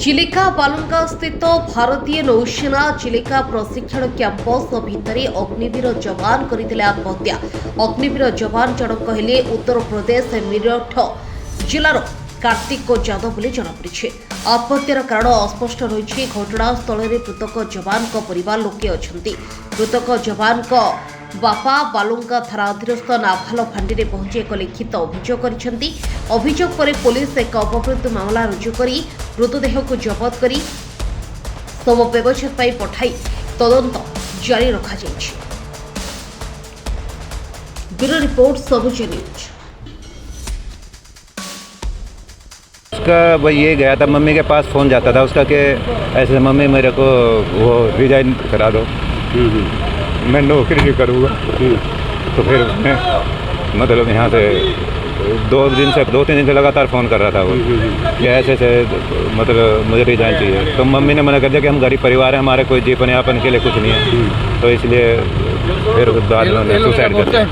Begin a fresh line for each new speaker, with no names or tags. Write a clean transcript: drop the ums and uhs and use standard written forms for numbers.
चिलिका बालुंगा स्थित भारतीय नौसेना चिलिका प्रशिक्षण कैंपस भितर अग्निवीर जवान करथिले आत्महत्या। अग्निवीर जवान जनक कहले उत्तर प्रदेश मेरठ जिलार कार्तिक यादव बोली जनापड़ी। आत्महत्यार कारण अस्पष्ट रही। घटनास्थल में मृतक जवान परिवार लोके अछंती। मृतक जवान बापा बालुंगा थाना अधीनस्थ नाभाल फांडी में पहुंची एक लिखित अभियोग करिसेंती। अभियोग पर पुलिस एक अपमृत्यु मामला रुजु करी मृतदेह को जबत करी शव व्यवच्छेद पर पठाई तदंत जारी रखा जायछि। Bureau report Sabuj news.
उसका भाई ये गया था, मम्मी के पास फ़ोन जाता था उसका कि ऐसे मम्मी मेरे को वो रिजाइन करा दो, मैं नौकरी नहीं करूँगा। तो फिर उसने मतलब यहाँ से 2-3 दिन से लगातार फ़ोन कर रहा था वो कि ऐसे मतलब मुझे रिजाइन चाहिए। तो मम्मी ने मना कर दिया कि हम गरीब परिवार हैं, हमारे कोई जीवन यापन के लिए कुछ नहीं है, तो इसलिए फिर बाद में सुसाइड कर दिया।